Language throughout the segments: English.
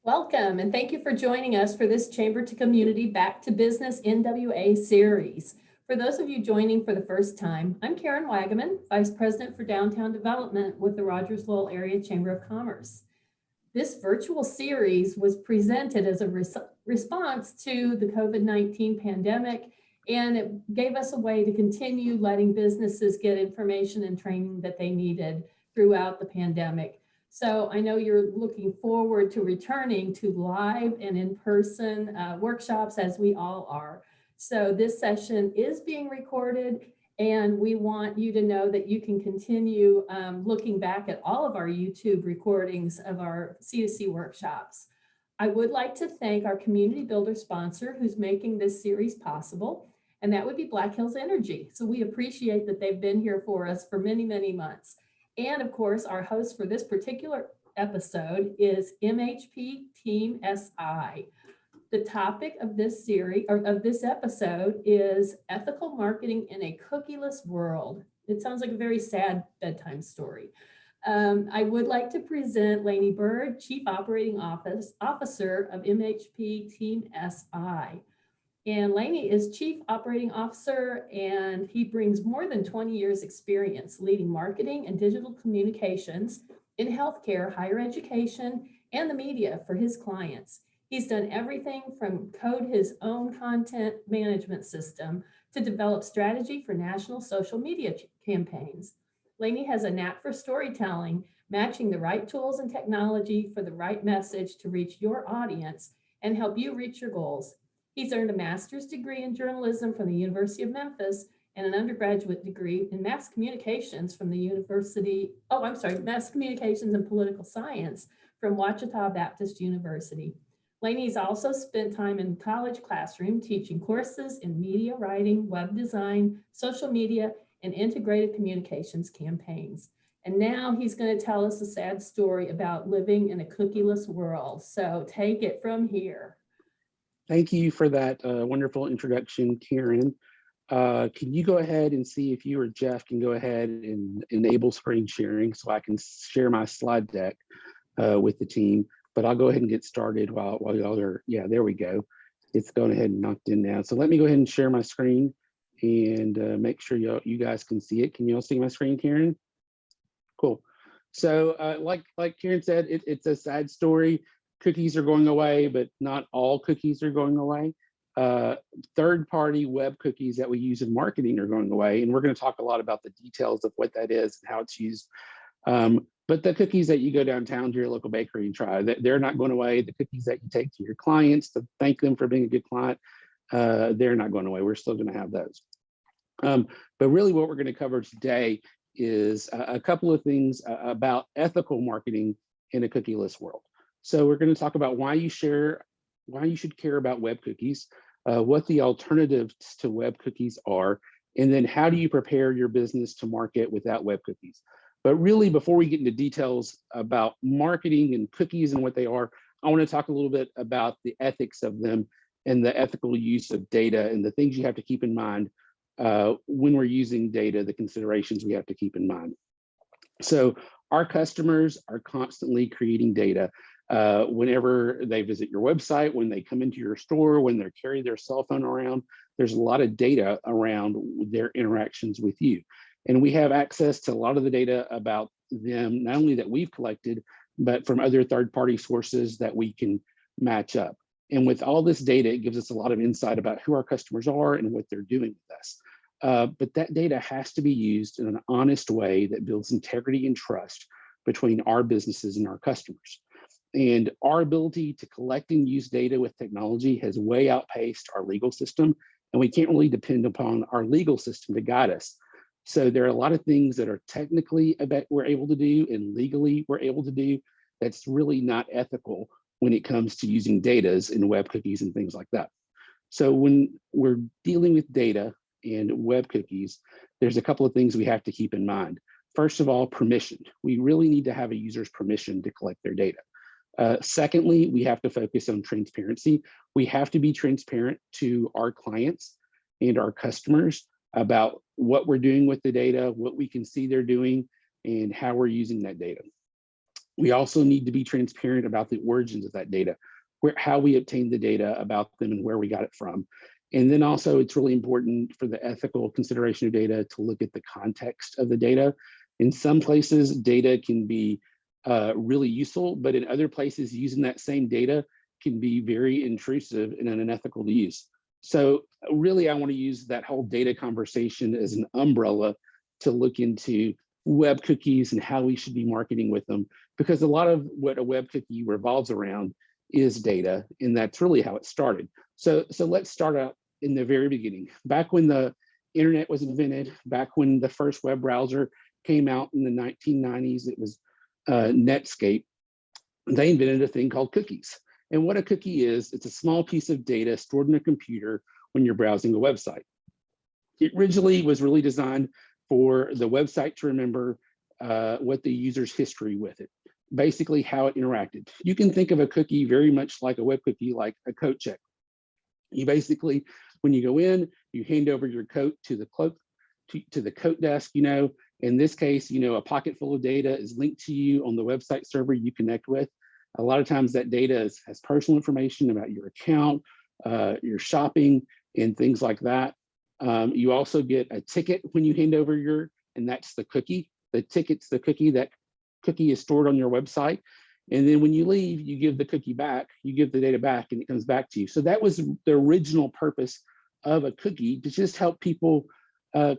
Welcome, and thank you for joining us for this Chamber to Community Back to Business NWA series. For those of you joining for the first time, I'm Karen Wagaman, Vice President for Downtown Development with the Rogers Lowell Area Chamber of Commerce. This virtual series was presented as a response to the COVID-19 pandemic, and it gave us a way to continue letting businesses get information and training that they needed throughout the pandemic. So I know you're looking forward to returning to live and in-person workshops, as we all are. So this session is being recorded, and we want you to know that you can continue looking back at all of our YouTube recordings of our C2C workshops. I would like to thank our community builder sponsor who's making this series possible, and that would be Black Hills Energy. So we appreciate that they've been here for us for many, many months. And of course, our host for this particular episode is MHP Team SI. The topic of this series, or of this episode, is ethical marketing in a cookieless world. It sounds like a very sad bedtime story. I would like to present Lannie Byrd, Chief Operating Officer of MHP Team SI. And Lannie is Chief Operating Officer, and he brings more than 20 years experience leading marketing and digital communications in healthcare, higher education, and the media for his clients. He's done everything from code his own content management system to develop strategy for national social media campaigns. Lannie has a knack for storytelling, matching the right tools and technology for the right message to reach your audience and help you reach your goals. He's earned a master's degree in journalism from the University of Memphis and an undergraduate degree in mass communications from the mass communications and political science from Ouachita Baptist University. Lannie's also spent time in college classroom teaching courses in media writing, web design, social media, and integrated communications campaigns. And now he's going to tell us a sad story about living in a cookieless world. So take it from here. Thank you for that wonderful introduction, Karen. Can you go ahead and see if you or Jeff can go ahead and enable screen sharing so I can share my slide deck with the team? But I'll go ahead and get started while y'all are, yeah, there we go. It's going ahead and knocked in now. So let me go ahead and share my screen and make sure you guys can see it. Can you all see my screen, Karen? Cool. So like Karen said, it's a sad story. Cookies are going away, but not all cookies are going away. Third-party web cookies that we use in marketing are going away, and we're going to talk a lot about the details of what that is and how it's used. But the cookies that you go downtown to your local bakery and try, they're not going away. The cookies that you take to your clients to thank them for being a good client, they're not going away. We're still going to have those. But really what we're going to cover today is a couple of things about ethical marketing in a cookieless world. So we're going to talk about why you should care about web cookies, what the alternatives to web cookies are, and then how do you prepare your business to market without web cookies. But really, before we get into details about marketing and cookies and what they are, I want to talk a little bit about the ethics of them and the ethical use of data and the things you have to keep in mind when we're using data, the considerations we have to keep in mind. So our customers are constantly creating data. Whenever they visit your website, when they come into your store, when they carry their cell phone around, there's a lot of data around their interactions with you. And we have access to a lot of the data about them, not only that we've collected, but from other third-party sources that we can match up. And with all this data, it gives us a lot of insight about who our customers are and what they're doing with us. But that data has to be used in an honest way that builds integrity and trust between our businesses and our customers. And our ability to collect and use data with technology has way outpaced our legal system, and we can't really depend upon our legal system to guide us. So there are a lot of things that are technically we're able to do and legally we're able to do that's really not ethical when it comes to using data in web cookies and things like that. So when we're dealing with data and web cookies, there's a couple of things we have to keep in mind. First of all, permission. We really need to have a user's permission to collect their data. Secondly, we have to focus on transparency. We have to be transparent to our clients and our customers about what we're doing with the data, what we can see they're doing, and how we're using that data. We also need to be transparent about the origins of that data, how we obtained the data about them and where we got it from. And then also it's really important for the ethical consideration of data to look at the context of the data. In some places, data can be really useful, but in other places, using that same data can be very intrusive and unethical to use. So really, I want to use that whole data conversation as an umbrella to look into web cookies and how we should be marketing with them, because a lot of what a web cookie revolves around is data, and that's really how it started. So let's start out in the very beginning. Back when the internet was invented, back when the first web browser came out in the 1990s, it was Netscape. They invented a thing called cookies. And what a cookie is, it's a small piece of data stored in a computer when you're browsing a website. It originally was really designed for the website to remember what the user's history with it, basically how it interacted. You can think of a cookie very much like a web cookie, like a coat check. You basically, when you go in, you hand over your coat to the coat desk. In this case, a pocket full of data is linked to you on the website server you connect with. A lot of times that data has personal information about your account, your shopping, and things like that. You also get a ticket when you hand over and that's the cookie. The ticket's the cookie. That cookie is stored on your website. And then when you leave, you give the cookie back, you give the data back, and it comes back to you. So that was the original purpose of a cookie, to just help people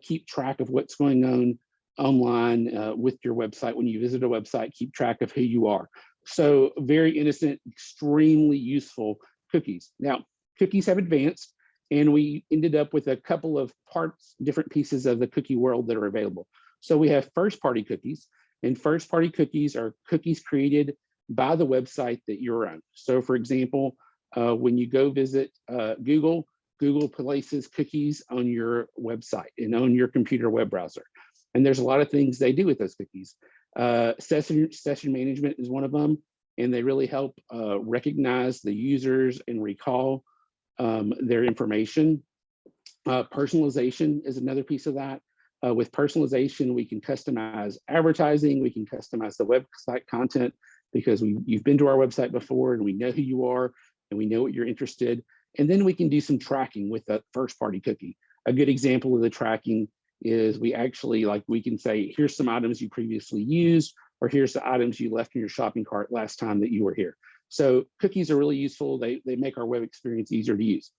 keep track of what's going on online with your website. When you visit a website, keep track of who you are. So very innocent, extremely useful cookies. Now, cookies have advanced, and we ended up with a couple of different pieces of the cookie world that are available. So we have first-party cookies, and first-party cookies are cookies created by the website that you're on. So for example, when you go visit Google places cookies on your website and on your computer web browser. And there's a lot of things they do with those cookies. Session management is one of them, and they really help recognize the users and recall their information. Personalization is another piece of that. With personalization, we can customize advertising, we can customize the website content, because you've been to our website before and we know who you are and we know what you're interested. And then we can do some tracking with that first-party cookie. A good example of the tracking is we can say, here's some items you previously used, or here's the items you left in your shopping cart last time that you were here. So cookies are really useful. They make our web experience easier to use.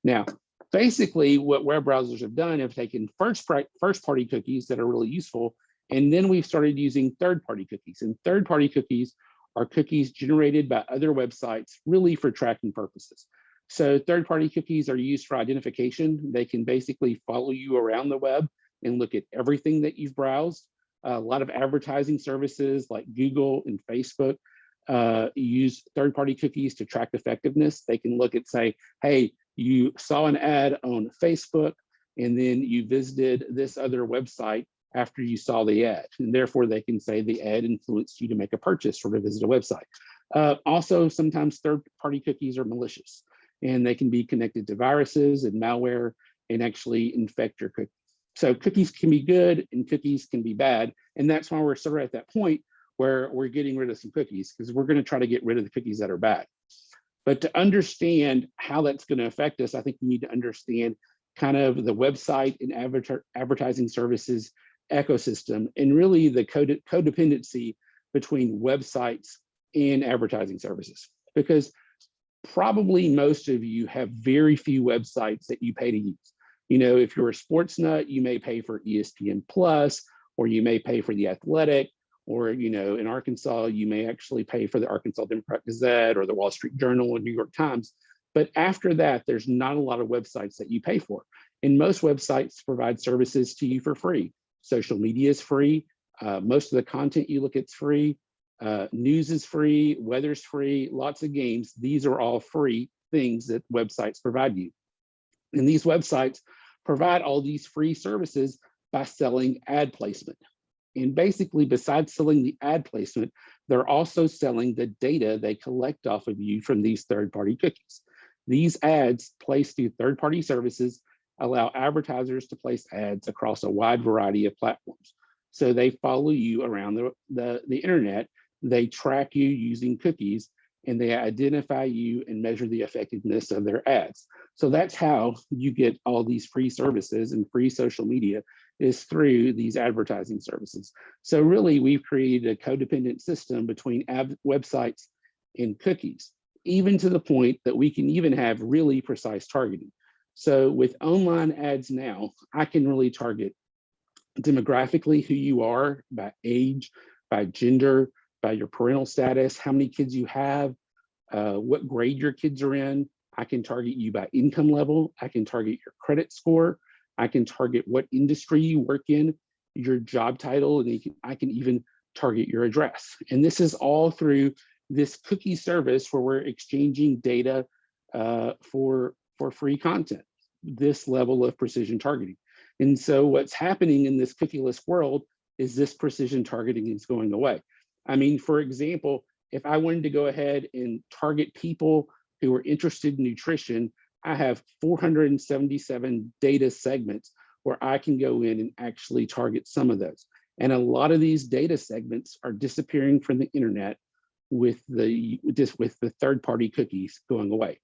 Now, basically what web browsers have done have taken first-party cookies that are really useful, and then we've started using third-party cookies. And third-party cookies are cookies generated by other websites, really for tracking purposes. So third-party cookies are used for identification. They can basically follow you around the web and look at everything that you've browsed. A lot of advertising services like Google and Facebook use third-party cookies to track effectiveness. They can look at, say, hey, you saw an ad on Facebook, and then you visited this other website after you saw the ad, and therefore they can say the ad influenced you to make a purchase or to visit a website. Also, sometimes third-party cookies are malicious, and they can be connected to viruses and malware and actually infect your cookies. So cookies can be good and cookies can be bad, and that's why we're sort of at that point where we're getting rid of some cookies, because we're going to try to get rid of the cookies that are bad. But to understand how that's going to affect us, I think we need to understand kind of the website and advertising services ecosystem, and really the codependency between websites and advertising services. Because probably most of you have very few websites that you pay to use. If you're a sports nut, you may pay for ESPN Plus, or you may pay for The Athletic, or in Arkansas, you may actually pay for the Arkansas Democrat-Gazette or the Wall Street Journal or New York Times. But after that, there's not a lot of websites that you pay for. And most websites provide services to you for free. Social media is free. Most of the content you look at is free. News is free. Weather's free. Lots of games. These are all free things that websites provide you. And these websites provide all these free services by selling ad placement. And basically, besides selling the ad placement, they're also selling the data they collect off of you from these third-party cookies. These ads placed through third-party services allow advertisers to place ads across a wide variety of platforms. So they follow you around the internet. They track you using cookies, and they identify you and measure the effectiveness of their ads. So that's how you get all these free services and free social media, is through these advertising services. So really, we've created a codependent system between websites and cookies, even to the point that we can even have really precise targeting. So with online ads now, I can really target demographically who you are by age, by gender, by your parental status, how many kids you have, what grade your kids are in. I can target you by income level. I can target your credit score. I can target what industry you work in, your job title, and I can even target your address. And this is all through this cookie service where we're exchanging data for free content, this level of precision targeting. And so what's happening in this cookieless world is this precision targeting is going away. I mean, for example, if I wanted to go ahead and target people who are interested in nutrition, I have 477 data segments where I can go in and actually target some of those. And a lot of these data segments are disappearing from the internet with the third-party cookies going away.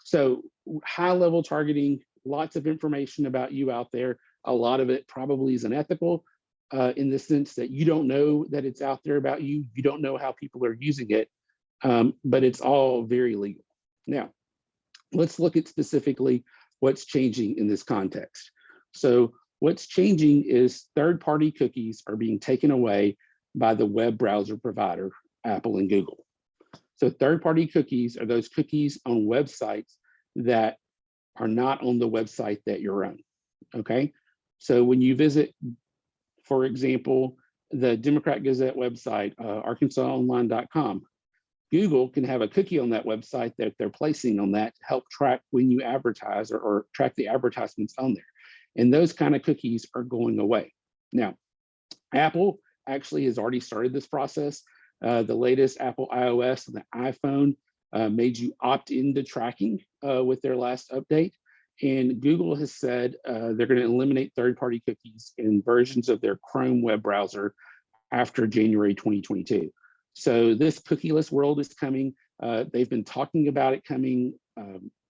So high-level targeting, lots of information about you out there. A lot of it probably is unethical in the sense that you don't know that it's out there about you. You don't know how people are using it, but it's all very legal. Now, let's look at specifically what's changing in this context. So what's changing is third-party cookies are being taken away by the web browser provider, Apple and Google. So third-party cookies are those cookies on websites that are not on the website that you're on, okay? So when you visit, for example, the Democrat Gazette website, arkansasonline.com, Google can have a cookie on that website that they're placing on that to help track when you advertise or track the advertisements on there. And those kind of cookies are going away. Now, Apple actually has already started this process. The latest Apple iOS and the iPhone made you opt into tracking with their last update. And Google has said they're going to eliminate third-party cookies in versions of their Chrome web browser after January 2022. So this cookieless world is coming. They've been talking about it coming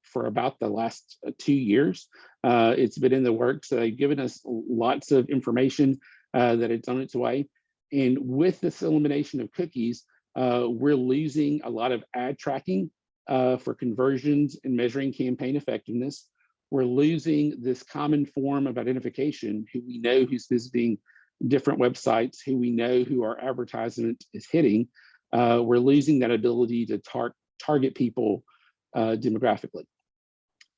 for about the last 2 years. It's been in the works. They've given us lots of information that it's on its way. And with this elimination of cookies, we're losing a lot of ad tracking for conversions and measuring campaign effectiveness. We're losing this common form of identification, who we know who's visiting different websites, who we know who our advertisement is hitting. We're losing that ability to target people demographically.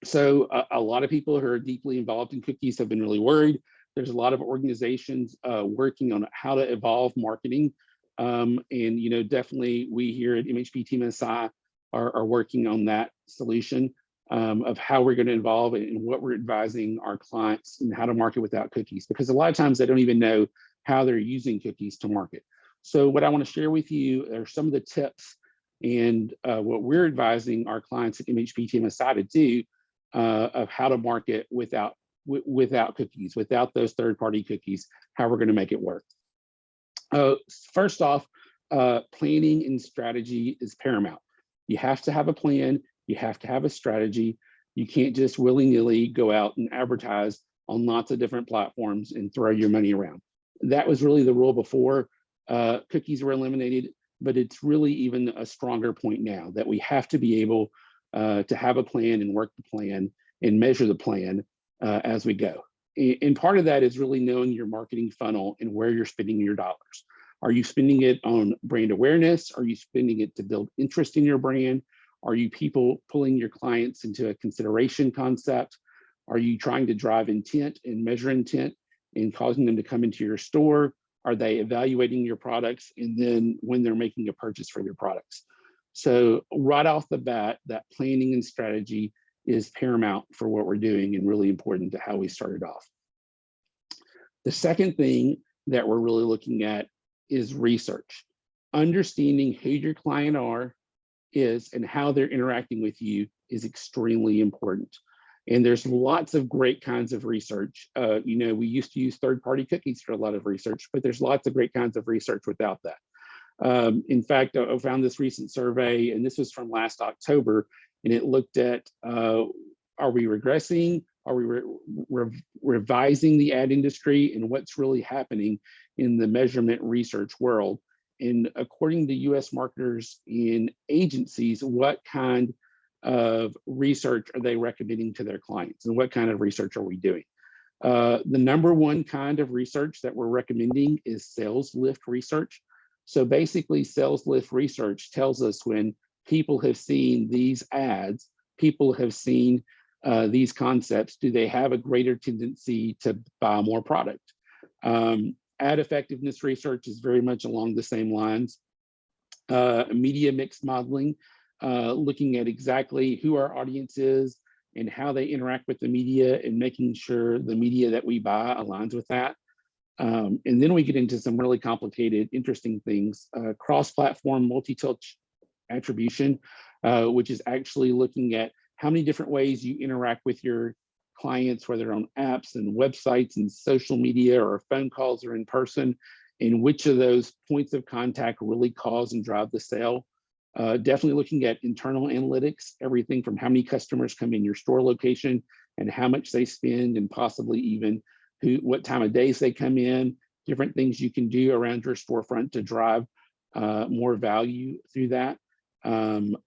So a lot of people who are deeply involved in cookies have been really worried. There's a lot of organizations working on how to evolve marketing. And definitely we here at MHP Team SI are working on that solution of how we're going to evolve and what we're advising our clients and how to market without cookies, because a lot of times they don't even know how they're using cookies to market. So what I want to share with you are some of the tips and what we're advising our clients at MHP Team SI to do of how to market without cookies, without those third-party cookies, how we're going to make it work. First off, planning and strategy is paramount. You have to have a plan. You have to have a strategy. You can't just willy-nilly go out and advertise on lots of different platforms and throw your money around. That was really the rule before cookies were eliminated, but it's really even a stronger point now that we have to be able to have a plan and work the plan and measure the plan as we go. And part of that is really knowing your marketing funnel and where you're spending your dollars. Are you spending it on brand awareness? Are you spending it to build interest in your brand? Are you pulling your clients into a consideration concept? Are you trying to drive intent and measure intent and causing them to come into your store? Are they evaluating your products and then when they're making a purchase for your products? So right off the bat, that planning and strategy is paramount for what we're doing and really important to how we started off. The second thing that we're really looking at is research. Understanding who your client is and how they're interacting with you is extremely important. And there's lots of great kinds of research. We used to use third-party cookies for a lot of research, but there's lots of great kinds of research without that. In fact, I found this recent survey, and this was from last October, and it looked at, are we regressing? Are we revising the ad industry, and what's really happening in the measurement research world? And according to US marketers and agencies, what kind of research are they recommending to their clients, and what kind of research are we doing? The number one kind of research that we're recommending is sales lift research. So basically, sales lift research tells us when people have seen these ads, people have seen these concepts, do they have a greater tendency to buy more product? Ad effectiveness research is very much along the same lines. Media mix modeling, looking at exactly who our audience is and how they interact with the media, and making sure the media that we buy aligns with that. And then we get into some really complicated, interesting things. Cross-platform multi-touch attribution, which is actually looking at how many different ways you interact with your clients, whether on apps and websites and social media or phone calls or in person, and which of those points of contact really cause and drive the sale. Definitely looking at internal analytics, everything from how many customers come in your store location and how much they spend, and possibly even what time of days they come in, different things you can do around your storefront to drive more value through that.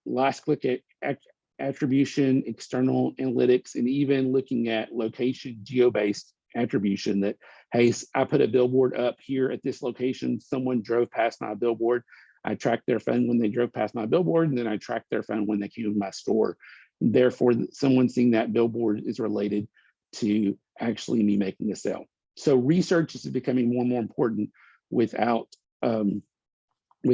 Last click at attribution, external analytics, and even looking at location geo-based attribution that, hey, I put a billboard up here at this location, someone drove past my billboard, I tracked their phone when they drove past my billboard, and then I tracked their phone when they came to my store. Therefore, someone seeing that billboard is related to actually me making a sale. So research is becoming more and more important without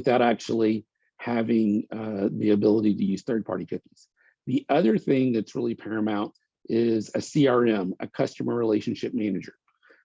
actually having the ability to use third-party cookies. The other thing that's really paramount is a CRM, a customer relationship manager.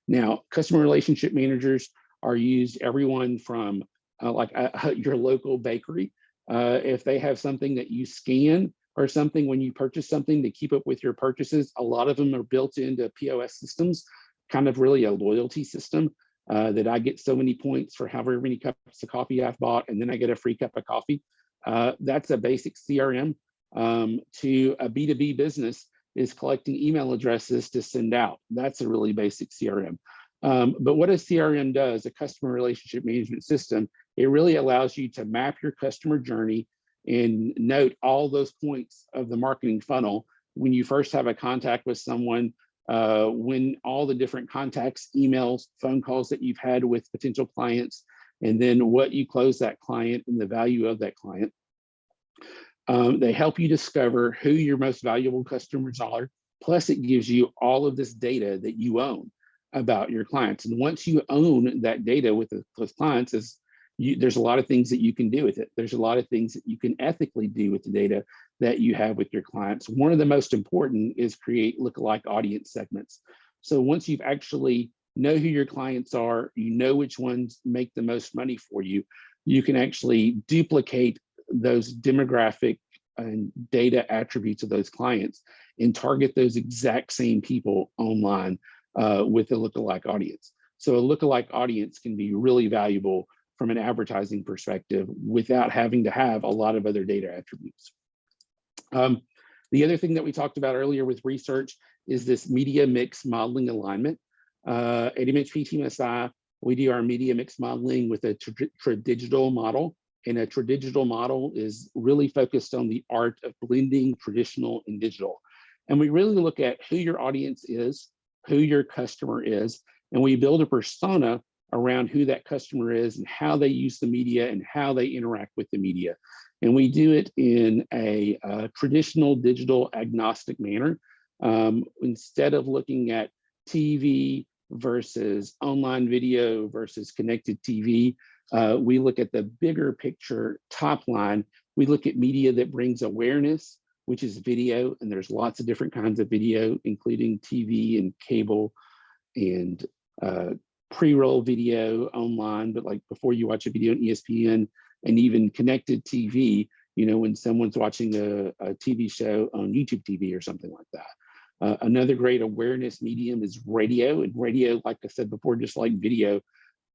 Now, customer relationship managers are used everyone from your local bakery. If they have something that you scan or something when you purchase something to keep up with your purchases, a lot of them are built into POS systems, kind of really a loyalty system that I get so many points for however many cups of coffee I've bought, and then I get a free cup of coffee. That's a basic CRM. To a B2B business is collecting email addresses to send out. That's a really basic CRM. But what a CRM does, a customer relationship management system, it really allows you to map your customer journey and note all those points of the marketing funnel when you first have a contact with someone, when all the different contacts, emails, phone calls that you've had with potential clients, and then what you close that client and the value of that client. They help you discover who your most valuable customers are. Plus, it gives you all of this data that you own about your clients. And once you own that data with those clients, there's a lot of things that you can do with it. There's a lot of things that you can ethically do with the data that you have with your clients. One of the most important is create lookalike audience segments. So once you've actually know who your clients are, you know which ones make the most money for you, you can actually duplicate those demographic and data attributes of those clients and target those exact same people online with a lookalike audience. So a lookalike audience can be really valuable from an advertising perspective without having to have a lot of other data attributes. The other thing that we talked about earlier with research is this media mix modeling alignment. At MHP TMSI, we do our media mix modeling with a tradigital model. And a tradigital model is really focused on the art of blending traditional and digital. And we really look at who your audience is, who your customer is, and we build a persona around who that customer is and how they use the media and how they interact with the media. And we do it in a traditional digital agnostic manner. Instead of looking at TV versus online video versus connected TV, we look at the bigger picture top line. We look at media that brings awareness, which is video, and there's lots of different kinds of video, including TV and cable and pre-roll video online, but like before you watch a video on ESPN, and even connected TV, you know, when someone's watching a TV show on YouTube TV or something like that. Another great awareness medium is radio, and radio, like I said before, just like video,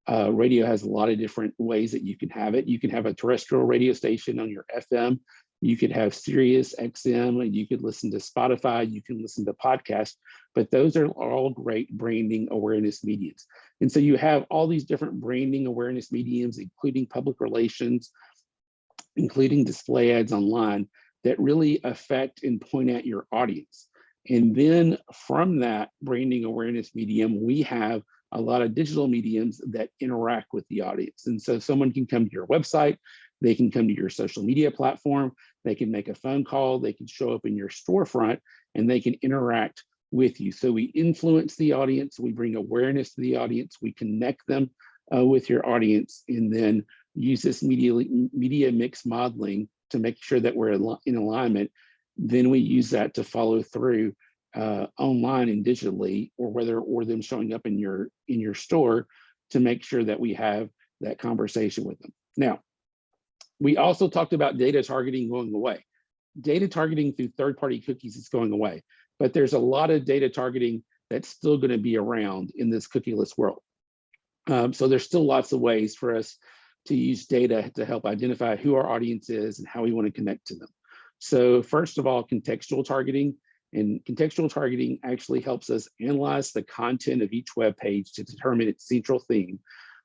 Radio has a lot of different ways that you can have it. You can have a terrestrial radio station on your FM. You could have Sirius XM, and you could listen to Spotify. You can listen to podcasts, but those are all great branding awareness mediums. And so you have all these different branding awareness mediums, including public relations, including display ads online, that really affect and point at your audience. And then from that branding awareness medium, we have a lot of digital mediums that interact with the audience. And so someone can come to your website, they can come to your social media platform, they can make a phone call, they can show up in your storefront, and they can interact with you. So we influence the audience, we bring awareness to the audience, we connect them with your audience, and then use this media mix modeling to make sure that we're in alignment. Then we use that to follow through online and digitally, or them showing up in your store, to make sure that we have that conversation with them. Now, we also talked about data targeting going away. Data targeting through third-party cookies is going away, but there's a lot of data targeting that's still going to be around in this cookieless world. So there's still lots of ways for us to use data to help identify who our audience is and how we want to connect to them. So first of all, contextual targeting. And contextual targeting actually helps us analyze the content of each web page to determine its central theme,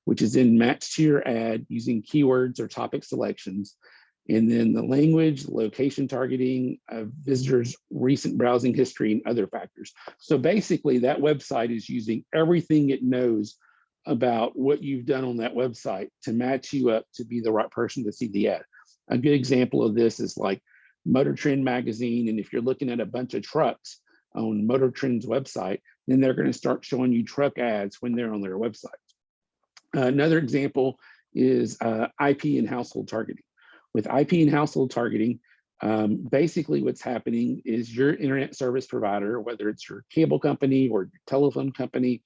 which is then matched to your ad using keywords or topic selections. And then the language, location targeting, visitors' recent browsing history, and other factors. So basically, that website is using everything it knows about what you've done on that website to match you up to be the right person to see the ad. A good example of this is like Motor Trend magazine. And if you're looking at a bunch of trucks on Motor Trend's website, then they're going to start showing you truck ads when they're on their website. Another example is IP and household targeting. With IP and household targeting, basically what's happening is your internet service provider, whether it's your cable company or your telephone company,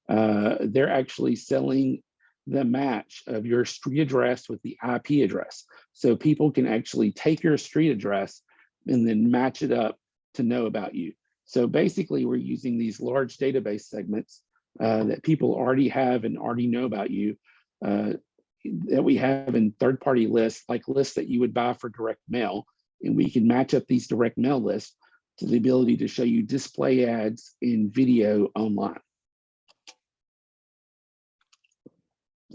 they're actually selling the match of your street address with the IP address. So people can actually take your street address and then match it up to know about you. So basically, we're using these large database segments that people already have and already know about you, that we have in third-party lists, like lists that you would buy for direct mail. And we can match up these direct mail lists to the ability to show you display ads in video online.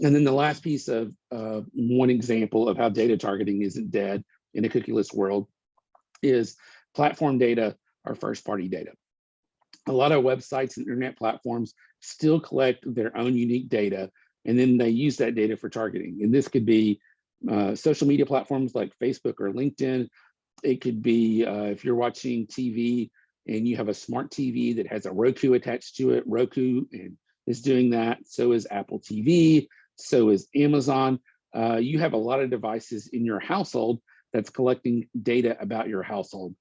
And then the last piece of one example of how data targeting isn't dead in a cookieless world is platform data or first-party data. A lot of websites and internet platforms still collect their own unique data, and then they use that data for targeting. And this could be social media platforms like Facebook or LinkedIn. It could be if you're watching TV and you have a smart TV that has a Roku attached to it, Roku is doing that. So is Apple TV. So is Amazon. You have a lot of devices in your household that's collecting data about your household.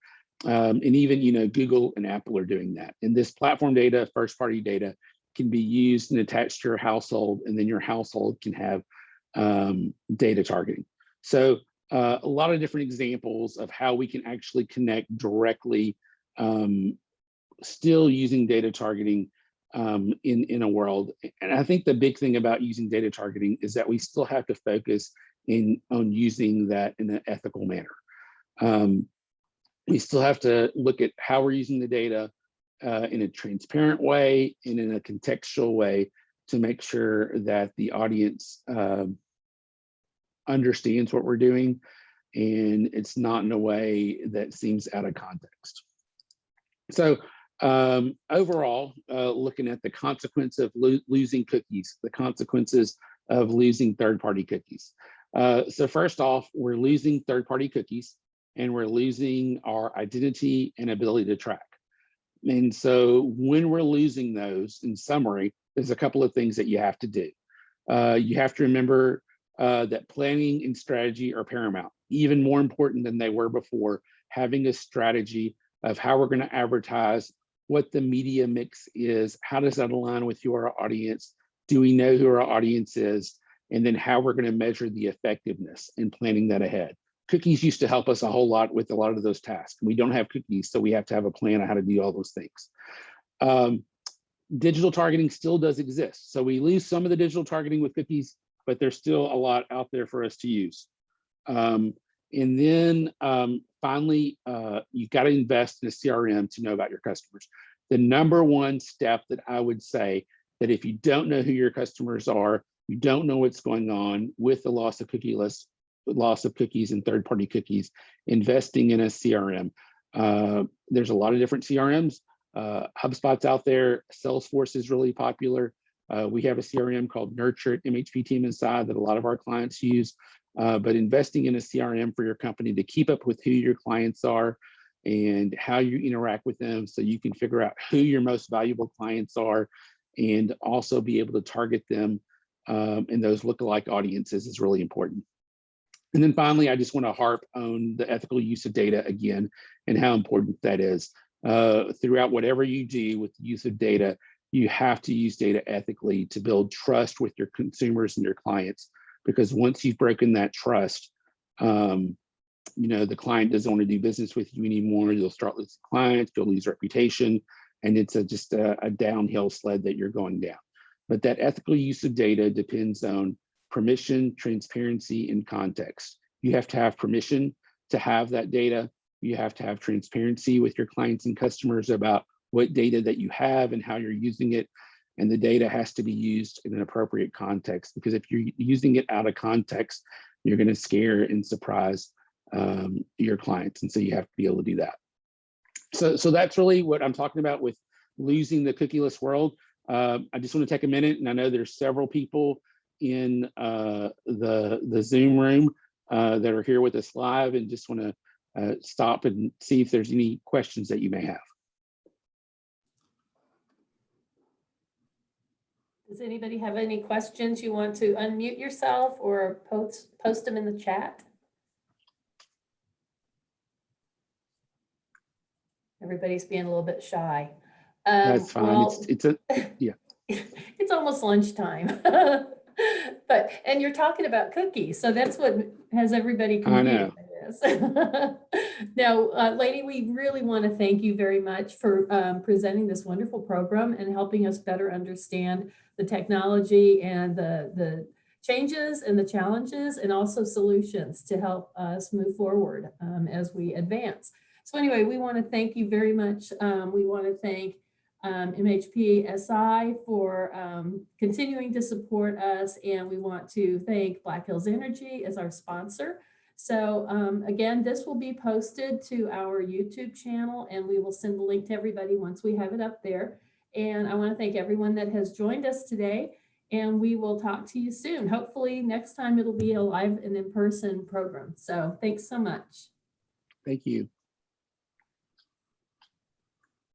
And even, Google and Apple are doing that. And this platform data, first-party data, can be used and attached to your household, and then your household can have data targeting. So a lot of different examples of how we can actually connect directly, still using data targeting in a world. And I think the big thing about using data targeting is that we still have to focus on using that in an ethical manner. We still have to look at how we're using the data in a transparent way and in a contextual way to make sure that the audience understands what we're doing, and it's not in a way that seems out of context. So overall, looking at the consequence of losing cookies, the consequences of losing third-party cookies. So first off, we're losing third-party cookies, and we're losing our identity and ability to track. And so when we're losing those, in summary, there's a couple of things that you have to do. You have to remember that planning and strategy are paramount, even more important than they were before. Having a strategy of how we're going to advertise, what the media mix is, how does that align with your audience? Do we know who our audience is? And then how we're going to measure the effectiveness in planning that ahead. Cookies used to help us a whole lot with a lot of those tasks. We don't have cookies, so we have to have a plan on how to do all those things. digital targeting still does exist. So we lose some of the digital targeting with cookies, but there's still a lot out there for us to use. And then finally, you've got to invest in a CRM to know about your customers. The number one step that I would say, that if you don't know who your customers are, you don't know what's going on with the loss of cookieless, loss of cookies and third-party cookies, investing in a CRM. There's a lot of different CRMs. HubSpot's out there. Salesforce is really popular. We have a CRM called Nurture at MHP Team Inside that a lot of our clients use. But investing in a CRM for your company to keep up with who your clients are and how you interact with them, so you can figure out who your most valuable clients are and also be able to target them in those lookalike audiences is really important. And then finally, I just want to harp on the ethical use of data again and how important that is. Throughout whatever you do with the use of data, you have to use data ethically to build trust with your consumers and your clients. Because once you've broken that trust, the client doesn't want to do business with you anymore. You'll start losing clients, you'll lose reputation, and it's just a downhill sled that you're going down. But that ethical use of data depends on permission, transparency, and context. You have to have permission to have that data. You have to have transparency with your clients and customers about what data that you have and how you're using it. And the data has to be used in an appropriate context, because if you're using it out of context, you're going to scare and surprise your clients. And so you have to be able to do that. So that's really what I'm talking about with losing the cookieless world. I just want to take a minute, and I know there's several people in the Zoom room that are here with us live, and just want to stop and see if there's any questions that you may have. Does anybody have any questions? You want to unmute yourself or post them in the chat? Everybody's being a little bit shy. That's fine. Well, yeah. It's almost lunchtime. And you're talking about cookies, so that's what has everybody confused. I know. Now, Lannie, we really want to thank you very much for presenting this wonderful program and helping us better understand the technology and the changes and the challenges, and also solutions to help us move forward as we advance. So anyway, we want to thank you very much. We want to thank MHP-SI for continuing to support us, and we want to thank Black Hills Energy as our sponsor. So again, this will be posted to our YouTube channel, and we will send the link to everybody once we have it up there. And I want to thank everyone that has joined us today, and we will talk to you soon. Hopefully next time it'll be a live and in-person program. So thanks so much. Thank you.